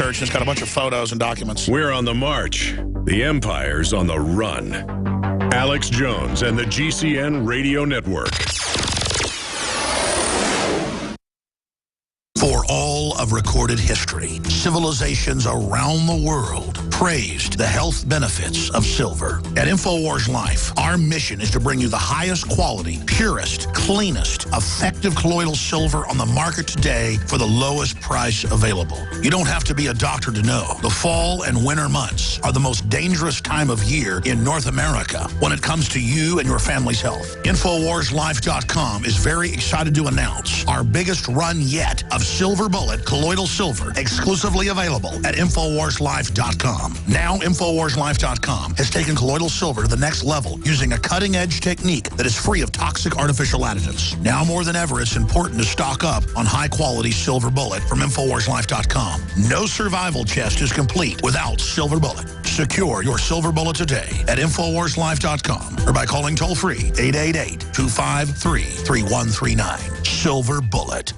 research, and it's got a bunch of photos and documents. We're on the march. The Empire's on the run. Alex Jones and the GCN Radio Network. For all of recorded history, civilizations around the world praised the health benefits of silver. At InfoWars Life, our mission is to bring you the highest quality, purest, cleanest, effective colloidal silver on the market today for the lowest price available. You don't have to be a doctor to know. The fall and winter months are the most dangerous time of year in North America when it comes to you and your family's health. InfoWarsLife.com is very excited to announce our biggest run yet of Silver Bullet colloidal silver, exclusively available at InfoWarsLife.com. Now, InfoWarsLife.com has taken colloidal silver to the next level using a cutting-edge technique that is free of toxic artificial additives. Now more than ever, it's important to stock up on high-quality Silver Bullet from InfoWarsLife.com. No survival chest is complete without Silver Bullet. Secure your Silver Bullet today at InfoWarsLife.com or by calling toll-free 888-253-3139. Silver Bullet.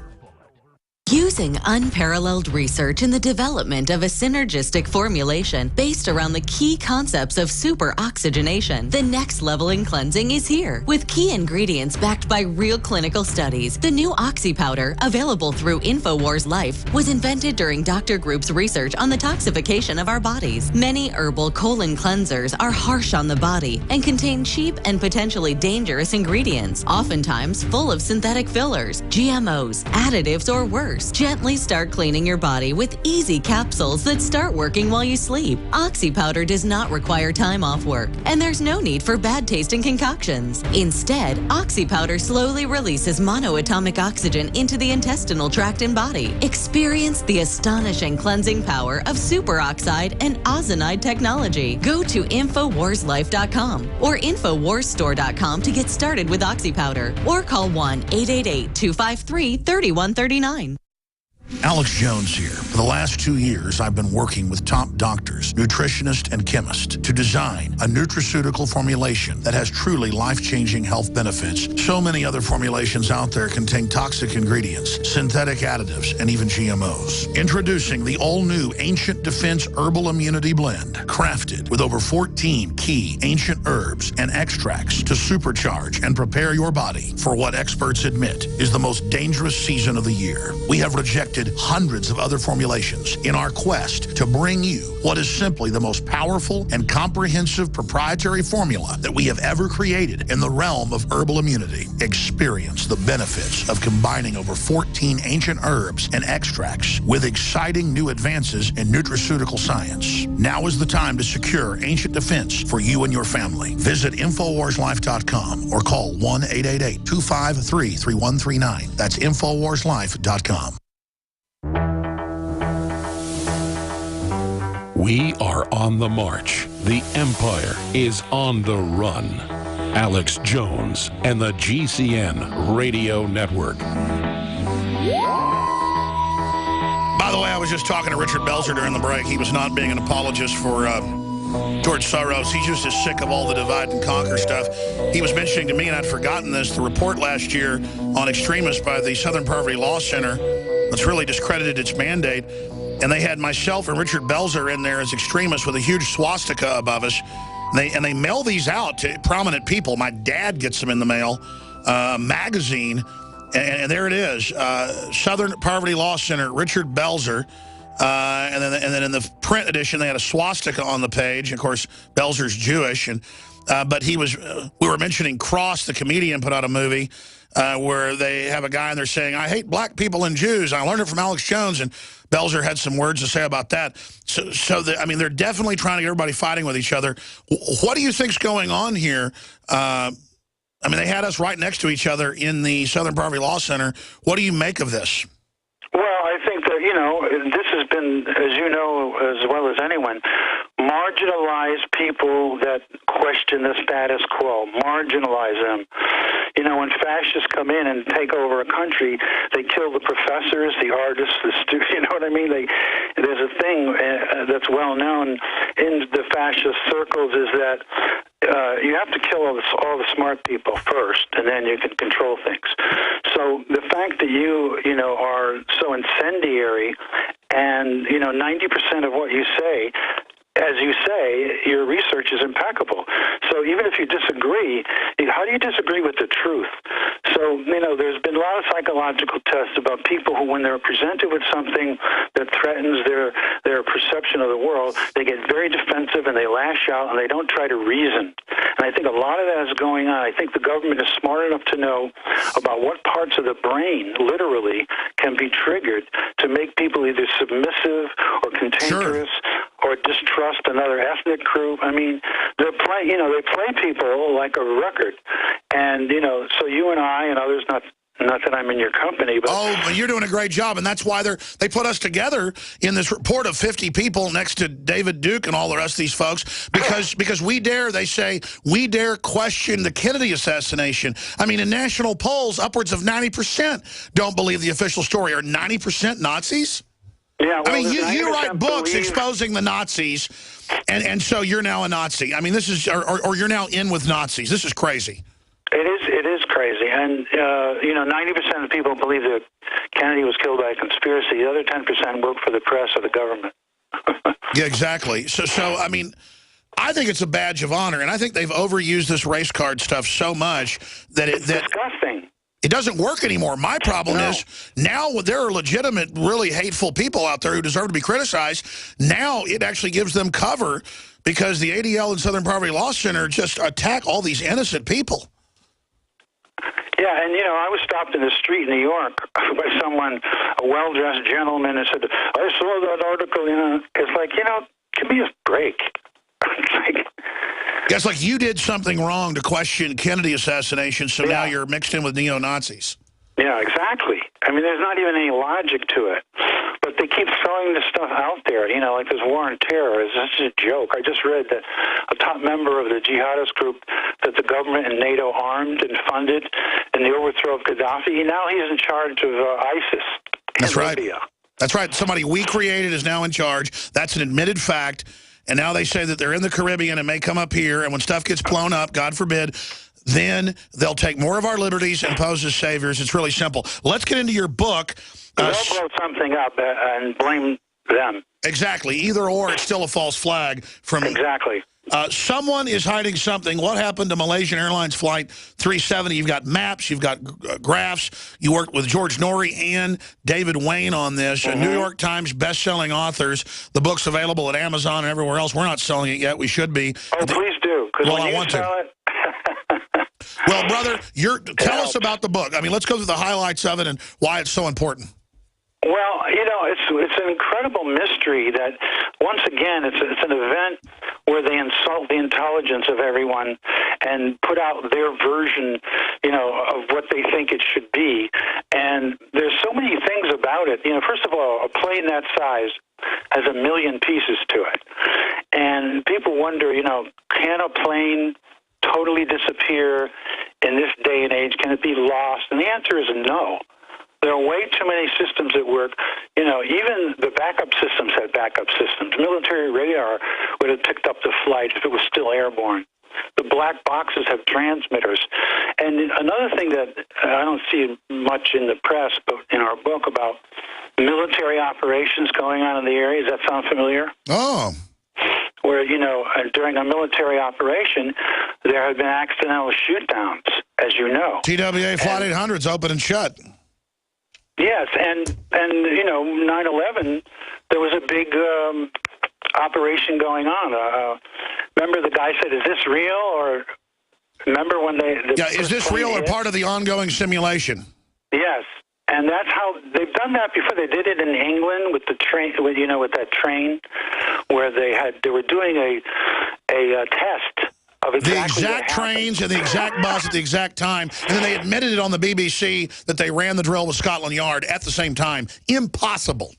Using unparalleled research in the development of a synergistic formulation based around the key concepts of super oxygenation, the next level in cleansing is here. With key ingredients backed by real clinical studies, the new Oxy Powder, available through InfoWars Life, was invented during Dr. Group's research on the toxification of our bodies. Many herbal colon cleansers are harsh on the body and contain cheap and potentially dangerous ingredients, oftentimes full of synthetic fillers, GMOs, additives, or worse. Gently start cleaning your body with easy capsules that start working while you sleep. Oxy Powder does not require time off work, and there's no need for bad-tasting concoctions. Instead, Oxy Powder slowly releases monoatomic oxygen into the intestinal tract and body. Experience the astonishing cleansing power of superoxide and ozonide technology. Go to InfoWarsLife.com or InfoWarsStore.com to get started with Oxy Powder, or call 1-888-253-3139. Alex Jones here. For the last 2 years, I've been working with top doctors, nutritionists, and chemists to design a nutraceutical formulation that has truly life-changing health benefits. So many other formulations out there contain toxic ingredients, synthetic additives, and even GMOs. Introducing the all-new Ancient Defense Herbal Immunity Blend, crafted with over 14 key ancient herbs and extracts to supercharge and prepare your body for what experts admit is the most dangerous season of the year. We have rejected hundreds of other formulations in our quest to bring you what is simply the most powerful and comprehensive proprietary formula that we have ever created in the realm of herbal immunity. Experience the benefits of combining over 14 ancient herbs and extracts with exciting new advances in nutraceutical science. Now is the time to secure Ancient Defense for you and your family. Visit InfoWarsLife.com or call 1-888-253-3139. That's InfoWarsLife.com. We are on the march. The Empire is on the run. Alex Jones and the GCN Radio Network. By the way, I was just talking to Richard Belzer during the break. He was not being an apologist for George Soros. He's just as sick of all the divide and conquer stuff. He was mentioning to me, and I'd forgotten this, the report last year on extremists by the Southern Poverty Law Center that's really discredited its mandate. And they had myself and Richard Belzer in there as extremists with a huge swastika above us. And they mail these out to prominent people. My dad gets them in the mail, a magazine, and there it is. Southern Poverty Law Center, Richard Belzer. And then in the print edition, they had a swastika on the page. Of course, Belzer's Jewish. But he was, we were mentioning Cross, the comedian, put out a movie where they have a guy and they're saying, I hate black people and Jews. I learned it from Alex Jones, and Belzer had some words to say about that. I mean, they're definitely trying to get everybody fighting with each other. What do you think's going on here? I mean, they had us right next to each other in the Southern Poverty Law Center. What do you make of this? Well, I think that, this has been, as you know, as well as anyone, marginalize people that question the status quo, marginalize them. When fascists come in and take over a country, they kill the professors, the artists, the students, you know what I mean? There's a thing that's well known in the fascist circles is that you have to kill all the smart people first, and then you can control things. So the fact that you are so incendiary And, 90% of what you say, as you say, your research is impeccable. So even if you disagree, how do you disagree with the truth? So, there's been a lot of psychological tests about people who, when they're presented with something that threatens their perception of the world, they get very defensive and they lash out and they don't try to reason. And I think a lot of that is going on. I think the government is smart enough to know about what parts of the brain, literally, can be triggered to make people either submissive or cantankerous, or distrust another ethnic group. I mean, they play people like a record. And, so you and I and others, not that I'm in your company, but... Oh, but you're doing a great job, and that's why they put us together in this report of 50 people next to David Duke and all the rest of these folks, because we dare question the Kennedy assassination. I mean, in national polls, upwards of 90% don't believe the official story. Are 90% Nazis? Yeah, well, I mean, you write books exposing the Nazis, and so you're now a Nazi. I mean, this is, or you're now in with Nazis. This is crazy. It is crazy. And, 90% of people believe that Kennedy was killed by a conspiracy. The other 10% work for the press or the government. Yeah, exactly. So I mean, I think it's a badge of honor, and I think they've overused this race card stuff so much that it's disgusting. It doesn't work anymore. My problem is now there are legitimate, really hateful people out there who deserve to be criticized. Now it actually gives them cover because the ADL and Southern Poverty Law Center just attack all these innocent people. Yeah, and, I was stopped in the street in New York by someone, a well-dressed gentleman, and said, I saw that article, It's like, give me a break. It's like you did something wrong to question Kennedy assassination, so now you're mixed in with neo-Nazis. Yeah, exactly. I mean, there's not even any logic to it. But they keep throwing this stuff out there, like this war on terror. It's just a joke. I just read that a top member of the jihadist group that the government and NATO armed and funded in the overthrow of Gaddafi, now he's in charge of ISIS in Libya. That's right. Somebody we created is now in charge. That's an admitted fact. And now they say that they're in the Caribbean and may come up here. And when stuff gets blown up, God forbid, then they'll take more of our liberties and pose as saviors. It's really simple. Let's get into your book. They'll blow something up and blame them. Exactly. Either or, it's still a false flag. Exactly. Someone is hiding something. What happened to Malaysian Airlines Flight 370? You've got maps. You've got graphs. You worked with George Norrie and David Wayne on this. New York Times best-selling authors. The book's available at Amazon and everywhere else. We're not selling it yet. We should be. Oh, please do. Because when you sell it... Well, brother, tell us about the book. I mean, let's go through the highlights of it and why it's so important. Well, it's an incredible mystery that, once again, it's an event where they insult the intelligence of everyone and put out their version, of what they think it should be. And there's so many things about it. First of all, a plane that size has 1 million pieces to it. And people wonder, can a plane totally disappear in this day and age? Can it be lost? And the answer is no. There are way too many systems at work. Even the backup systems had backup systems. Military radar would have picked up the flight if it was still airborne. The black boxes have transmitters. And another thing that I don't see much in the press, but in our book, about military operations going on in the area. Does that sound familiar? Oh. Where, during a military operation, there have been accidental shoot-downs, as you know. TWA Flight 800's open and shut. Yes, and 9/11, there was a big operation going on. Remember the guy said, is this real? Or remember when is this real or part of the ongoing simulation? Yes, and that's how they've done that before. They did it in England with the train, with that train, where they were doing a test of exactly the exact trains and the exact bus at the exact time, and then they admitted it on the BBC that they ran the drill with Scotland Yard at the same time. Impossible.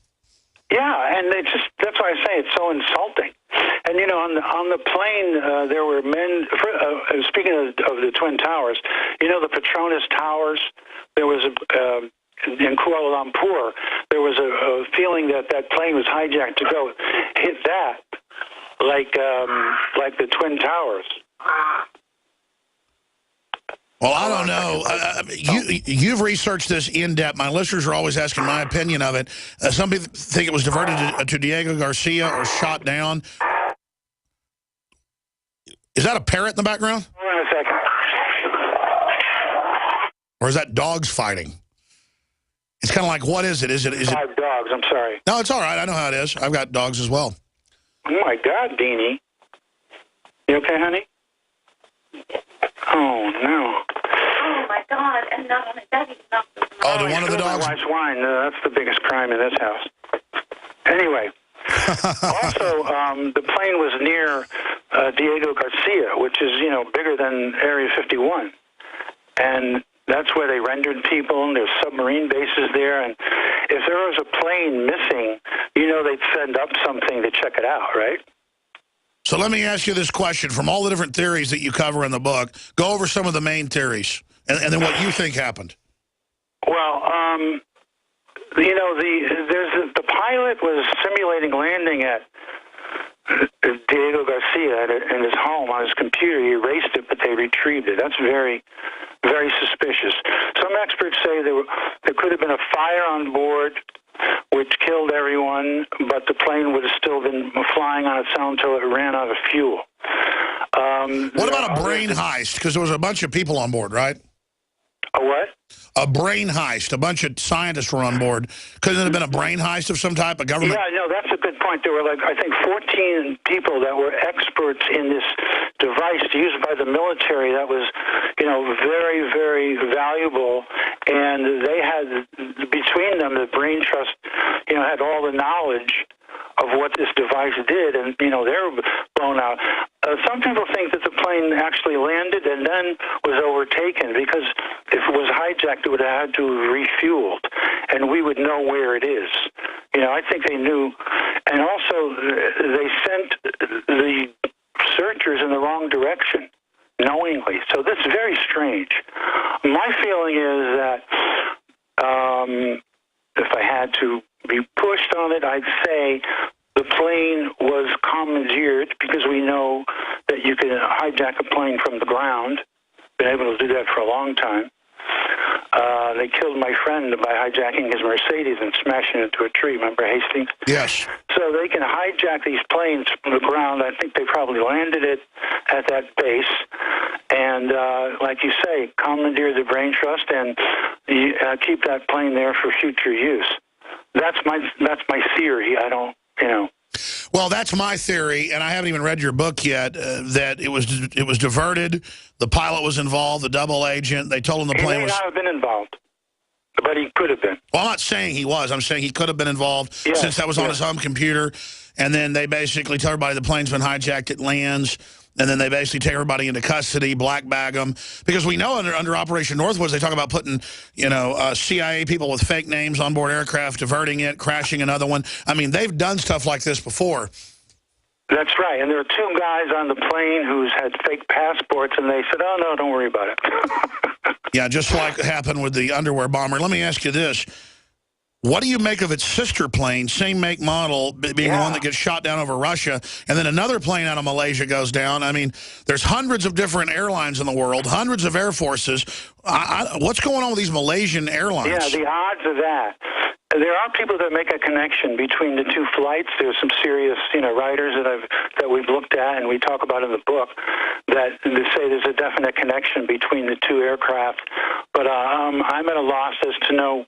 Yeah, and that's why I say it's so insulting. And, on the plane, there were men, speaking of the Twin Towers, the Petronas Towers, there was in Kuala Lumpur, there was a feeling that plane was hijacked to go hit that, like the Twin Towers. Well, I don't know. You've researched this in depth. My listeners are always asking my opinion of it. Some people think it was diverted to Diego Garcia or shot down. Is that a parrot in the background? Hold on a second. Or is that dogs fighting? It's kind of like, what is it? Is it? 5 dogs, I'm sorry. No, it's all right. I know how it is. I've got dogs as well. Oh, my God, Deanie. You okay, honey? Oh, no. Oh, my God. And not only that, he's not... Oh, did one of the dogs? My wife's wine. That's the biggest crime in this house. Anyway. Also, the plane was near Diego Garcia, which is, bigger than Area 51. And that's where they rendered people, and there's submarine bases there. And if there was a plane missing, they'd send up something to check it out, right? So let me ask you this question. From all the different theories that you cover in the book, go over some of the main theories, and then what you think happened. Well, the pilot was simulating landing at Diego Garcia in his home on his computer. He erased it, but they retrieved it. That's very, very suspicious. Some experts say there could have been a fire on board which killed everyone, but the plane would have still been flying on its own until it ran out of fuel. What about a brain heist? Because there was a bunch of people on board, right? A what? A brain heist. A bunch of scientists were on board. Couldn't it have been a brain heist of some type? A government? Yeah, no, that's a good point. There were, I think 14 people that were experts in this device used by the military that was, very, very valuable. And they had, between them, the brain trust, had all the knowledge of what this device did, and, they were blown out. Some people think that the plane actually landed and then was overtaken, because if it was hijacked, it would have had to have refueled, and we would know where it is. I think they knew. And also, they sent the searchers in the wrong direction, knowingly. So this is very strange. My feeling is that if I had to be pushed on it, I'd say the plane was commandeered, because we know that you can hijack a plane from the ground. Been able to do that for a long time. They killed my friend by hijacking his Mercedes and smashing it into a tree. Remember Hastings? Yes. So they can hijack these planes from the ground. I think they probably landed it at that base. And like you say, commandeer the brain trust and keep that plane there for future use. That's my theory. I don't, Well, that's my theory, and I haven't even read your book yet, that it was diverted, the pilot was involved, the double agent, they told him the plane was... He may not have been involved, but he could have been. Well, I'm not saying he was. I'm saying he could have been involved, since that was on his home computer, and then they basically tell everybody the plane's been hijacked, it lands, and then they basically take everybody into custody, black bag them. Because we know under Operation Northwoods, they talk about putting, CIA people with fake names on board aircraft, diverting it, crashing another one. I mean, they've done stuff like this before. That's right. And there were 2 guys on the plane who had fake passports, and they said, oh, no, don't worry about it. Yeah, just like happened with the underwear bomber. Let me ask you this. What do you make of its sister plane, same make model, being the one that gets shot down over Russia, and then another plane out of Malaysia goes down? I mean, there's hundreds of different airlines in the world, hundreds of air forces. What's going on with these Malaysian airlines? Yeah, the odds of that. There are people that make a connection between the 2 flights. There's some serious, writers that we've looked at and we talk about in the book that say there's a definite connection between the 2 aircraft. But I'm at a loss as to know.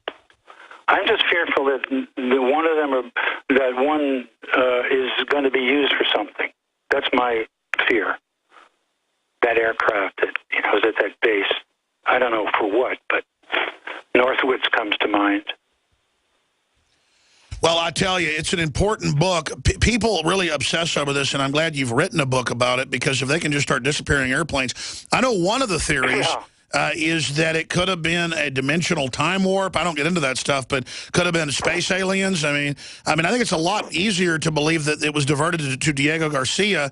I'm just fearful that one is going to be used for something. That's my fear. That aircraft that is at that base. I don't know for what, but Northwoods comes to mind. Well, I tell you, it's an important book. People really obsess over this, and I'm glad you've written a book about it, because if they can just start disappearing airplanes. I know one of the theories is that it could have been a dimensional time warp. I don't get into that stuff, but could have been space aliens. I mean, I think it's a lot easier to believe that it was diverted to Diego Garcia,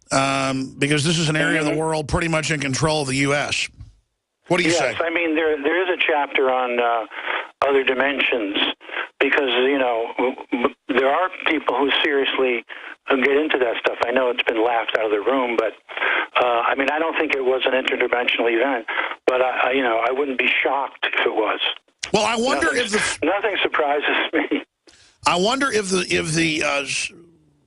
because this is an area of the world pretty much in control of the U.S. What do you say? Yes, I mean, there is a chapter on other dimensions because, you know, there are people who seriously get into that stuff. I know it's been laughed out of the room, but, I mean, I don't think it was an interdimensional event, but, you know, I wouldn't be shocked if it was. Well, I wonder nothing surprises me. I wonder if the